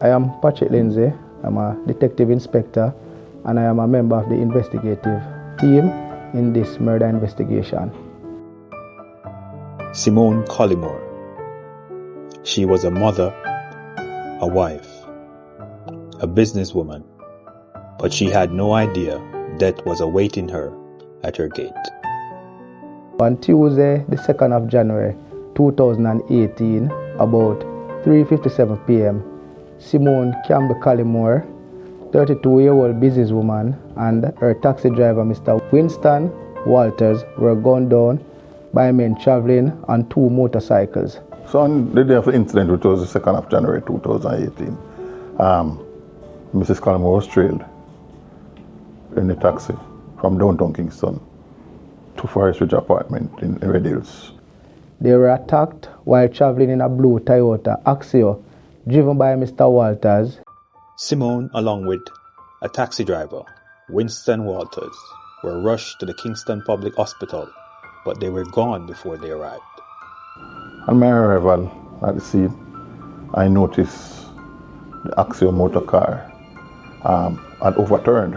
I am Patrick Lindsay. I'm a detective inspector and I am a member of the investigative team in this murder investigation. Simone Colleymore. She was a mother, a wife, a businesswoman, but she had no idea death was awaiting her at her gate. On Tuesday, the 2nd of January 2018, about 3:57 p.m., Simone Campbell Colleymore, 32-year-old businesswoman, and her taxi driver, Mr. Winston Walters, were gunned down by men traveling on 2 motorcycles. So on the day of the incident, which was the 2nd of January 2018, Mrs. Colleymore was trailed in a taxi from downtown Kingston to Forest Ridge apartment in Red Hills. They were attacked while traveling in a blue Toyota Axio, driven by Mr. Walters. Simone, along with a taxi driver, Winston Walters, were rushed to the Kingston Public Hospital, but they were gone before they arrived. On my arrival at the scene, I noticed the Axio motor car had overturned.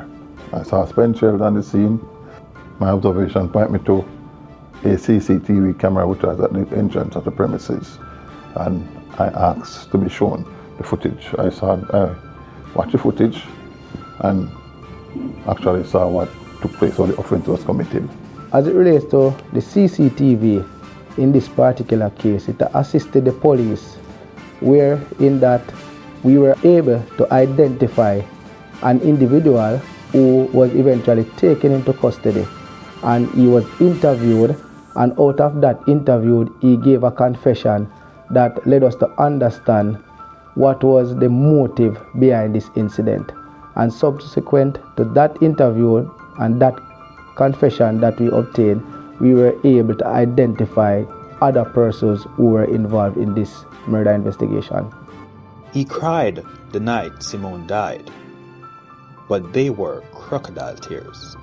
I saw spent shells on the scene. My observation pointed me to a CCTV camera which was at the entrance of the premises, and I asked to be shown the footage. I watched the footage and actually saw what took place, how the offense was committed. As it relates to the CCTV in this particular case, it assisted the police, where in that we were able to identify an individual who was eventually taken into custody, and he was interviewed, and out of that interview he gave a confession that led us to understand what was the motive behind this incident. And subsequent to that interview and that confession that we obtained, we were able to identify other persons who were involved in this murder investigation. He cried the night Simone died, but they were crocodile tears.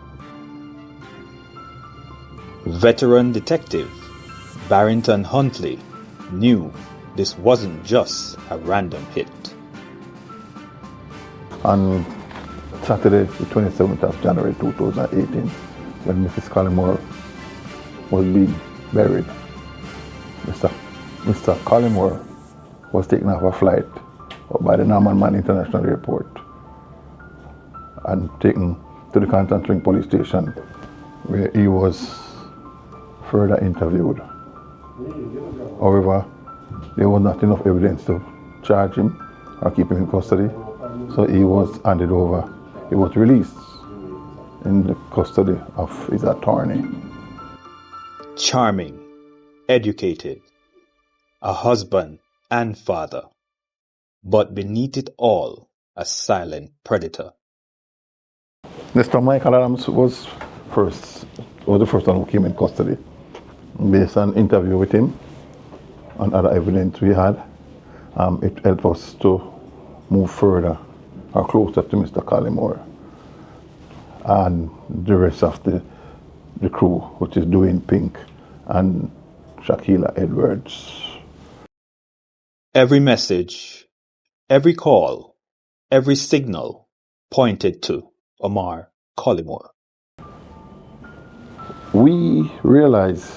Veteran detective Barrington Huntley knew this wasn't just a random hit. On Saturday, the 27th of January 2018, when Mrs. Colleymore was being buried, Mr. Colleymore was taken off a flight by the Norman Man International Airport and taken to the Constant Spring Police Station, where he was further interviewed. However, there was not enough evidence to charge him or keep him in custody, so he was handed over. He was released in the custody of his attorney. Charming, educated, a husband and father, but beneath it all, a silent predator. Mr. Michael Adams was the first one who came in custody. Based on interview with him and other evidence we had, it helped us to move further or closer to Mr. Colleymore and the rest of the crew, which is Dwayne Pink and Shakila Edwards. Every message, every call, every signal pointed to Omar Colleymore. We realized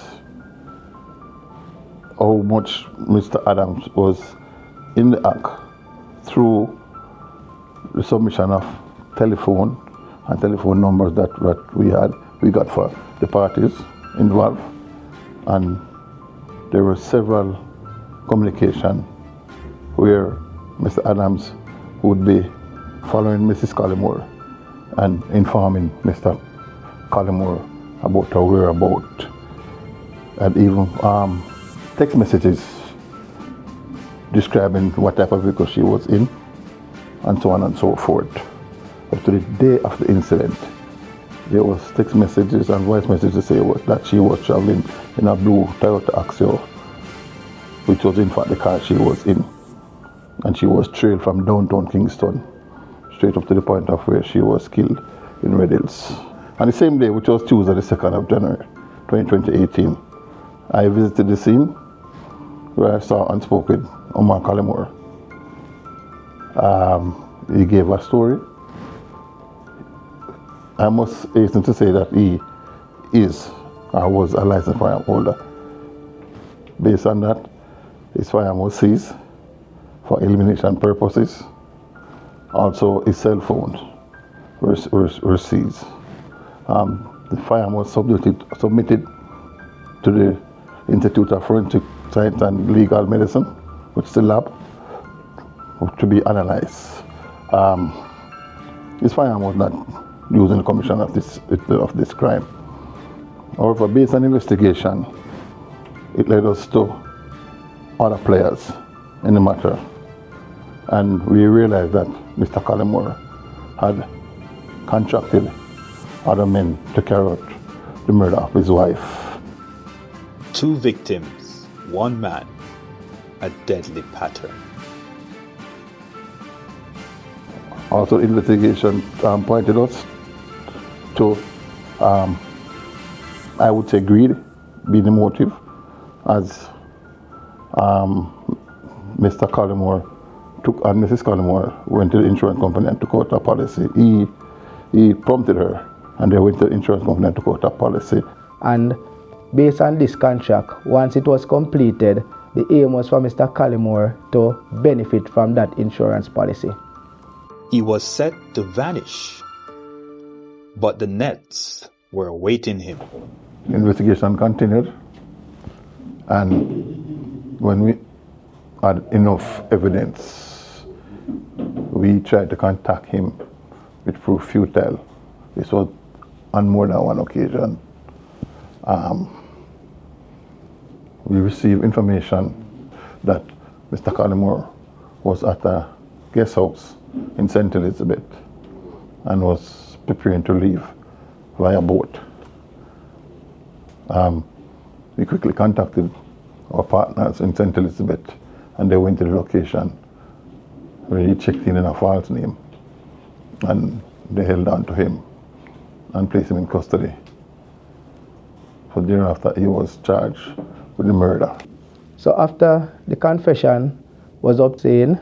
how much Mr. Adams was in the act through the submission of telephone and telephone numbers that we got for the parties involved, and there were several communications where Mr. Adams would be following Mrs. Colleymore and informing Mr. Colleymore about her whereabouts, and even text messages describing what type of vehicle she was in, and so on and so forth. Up to the day of the incident, there was text messages and voice messages to say that she was traveling in a blue Toyota Axio, which was in fact the car she was in, and she was trailed from downtown Kingston straight up to the point of where she was killed in Red Hills. On the same day, which was Tuesday, the 2nd of January 2018, I visited the scene where I saw and spoke with Omar Colleymore. He gave a story. I must hasten to say that he is or was a licensed firearm holder. Based on that, his firearm was seized for elimination purposes. Also, his cell phones were seized. The firearm was submitted to the Institute of Forensic Science and Legal Medicine, which is the lab, to be analyzed. This firearm was not used in the commission of this crime. However, based on investigation, it led us to other players in the matter, and we realized that Mr. Colleymore had contracted other men to carry out the murder of his wife. 2 victims, 1 man, a deadly pattern. Also, investigation pointed us to, I would say, greed being the motive, as Mr. Colleymore and Mrs. Colleymore went to the insurance company and took out a policy. He prompted her, and they went to the insurance company and took out a policy. And based on this contract, once it was completed, the aim was for Mr. Colleymore to benefit from that insurance policy. He was set to vanish, but the nets were awaiting him. The investigation continued, and when we had enough evidence, we tried to contact him, which proved futile. This was on more than one occasion. We received information that Mr. Colleymore was at a guest house in St. Elizabeth and was preparing to leave via boat. We quickly contacted our partners in St. Elizabeth, and they went to the location where he checked in a false name, and they held on to him and placed him in custody. So thereafter, he was charged with the murder. So after the confession was obtained,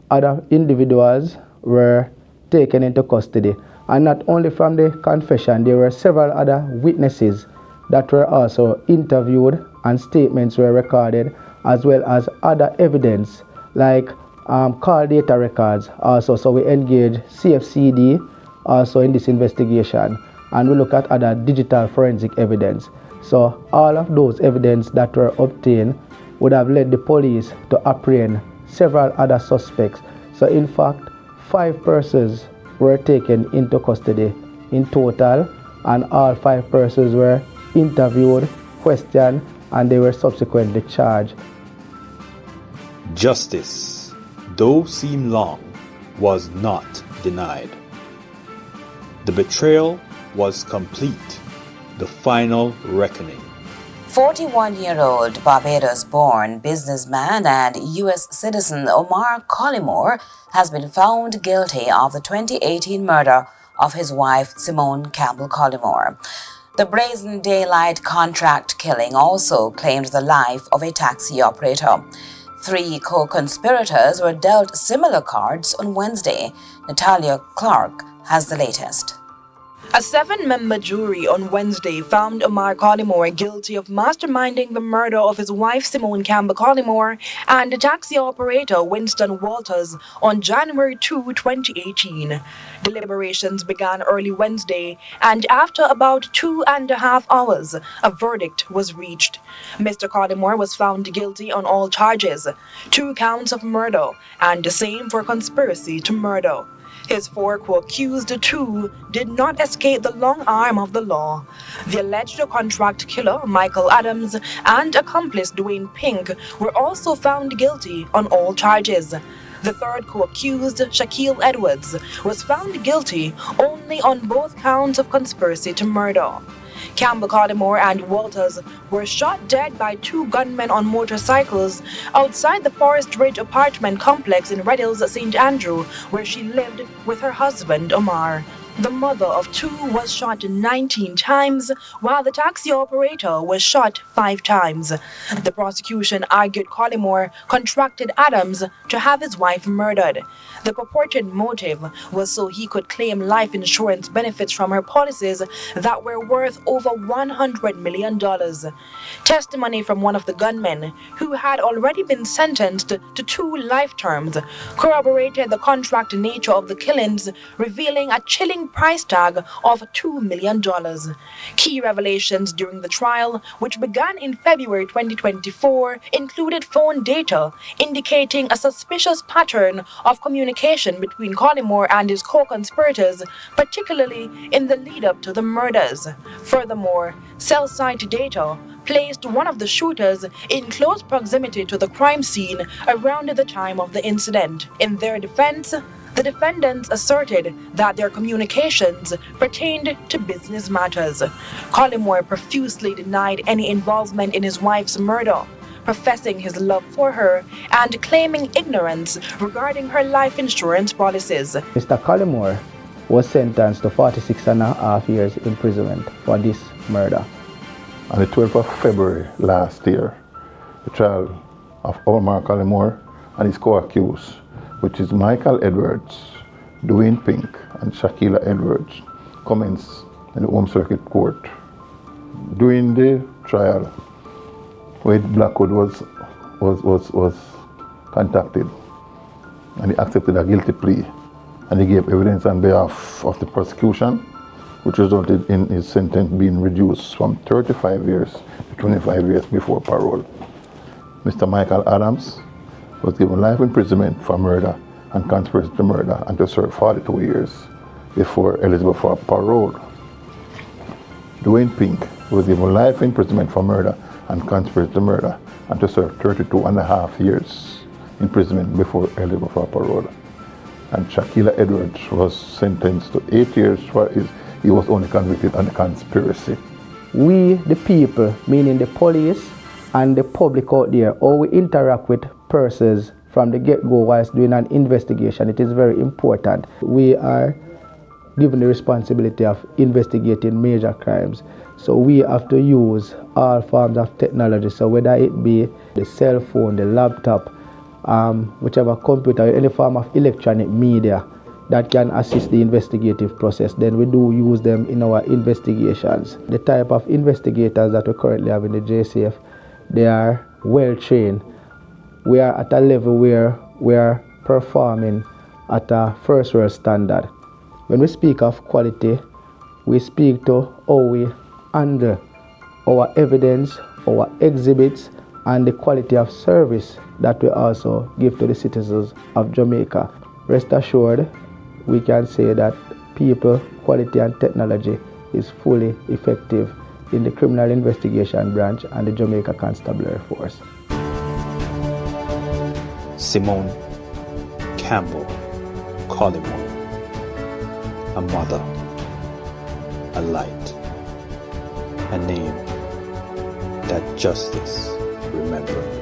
other individuals were taken into custody. And not only from the confession, there were several other witnesses that were also interviewed, and statements were recorded, as well as other evidence like call data records also. So we engaged CFCD also in this investigation, and we look at other digital forensic evidence. So all of those evidence that were obtained would have led the police to apprehend several other suspects. So in fact, 5 persons were taken into custody in total, and all 5 persons were interviewed, questioned, and they were subsequently charged. Justice, though seemed long, was not denied. The betrayal was complete, the final reckoning. 41-year-old Barbados-born businessman and U.S. citizen Omar Colleymore has been found guilty of the 2018 murder of his wife Simone Campbell Colleymore. The brazen daylight contract killing also claimed the life of a taxi operator. 3 co-conspirators were dealt similar cards on Wednesday. Natalia Clark has the latest. A 7-member jury on Wednesday found Omar Colleymore guilty of masterminding the murder of his wife Simone Campbell Colleymore and the taxi operator Winston Walters on January 2, 2018. Deliberations began early Wednesday, and after about 2.5 hours, a verdict was reached. Mr. Colleymore was found guilty on all charges, 2 counts of murder and the same for conspiracy to murder. His 4 co-accused too did not escape the long arm of the law. The alleged contract killer, Michael Adams, and accomplice Dwayne Pink were also found guilty on all charges. The 3rd co-accused, Shaquille Edwards, was found guilty only on both counts of conspiracy to murder. Campbell Colleymore and Walters were shot dead by 2 gunmen on motorcycles outside the Forest Ridge apartment complex in Red Hills, St. Andrew, where she lived with her husband, Omar. The mother of two was shot 19 times, while the taxi operator was shot 5 times. The prosecution argued Colleymore contracted Adams to have his wife murdered. The purported motive was so he could claim life insurance benefits from her policies that were worth over $100 million. Testimony from one of the gunmen, who had already been sentenced to 2 life terms, corroborated the contract nature of the killings, revealing a chilling price tag of $2 million. Key revelations during the trial, which began in February 2024, included phone data indicating a suspicious pattern of communication between Colleymore and his co-conspirators, particularly in the lead-up to the murders. Furthermore, cell site data placed one of the shooters in close proximity to the crime scene around the time of the incident. In their defense, the defendants asserted that their communications pertained to business matters. Colleymore profusely denied any involvement in his wife's murder, professing his love for her and claiming ignorance regarding her life insurance policies. Mr. Colleymore was sentenced to 46.5 years imprisonment for this murder. On the 12th of February last year, the trial of Omar Colleymore and his co-accused, which is Michael Edwards, Dwayne Pink, and Shakila Edwards, commenced in the Home Circuit Court. During the trial, Wade Blackwood was contacted, and he accepted a guilty plea, and he gave evidence on behalf of the prosecution, which resulted in his sentence being reduced from 35 years to 25 years before parole. Mr. Michael Adams was given life imprisonment for murder and conspiracy to murder and to serve 42 years before eligible for parole. Dwayne Pink was given life imprisonment for murder and conspiracy to murder and to serve 32.5 years imprisonment before eligible for parole. And Shakila Edwards was sentenced to 8 years for he was only convicted on the conspiracy. We, the people, meaning the police and the public out there, how we interact with persons from the get-go whilst doing an investigation, it is very important. We are given the responsibility of investigating major crimes. So we have to use all forms of technology. So whether it be the cell phone, the laptop, whichever computer, any form of electronic media that can assist the investigative process, then we do use them in our investigations. The type of investigators that we currently have in the JCF, they are well trained. We are at a level where we are performing at a first world standard. When we speak of quality, we speak to how we handle our evidence, our exhibits, and the quality of service that we also give to the citizens of Jamaica. Rest assured, we can say that people, quality, and technology is fully effective in the criminal investigation branch and the Jamaica Constabulary Force. Simone Campbell Colleymore, a mother, a light, a name that justice remembers.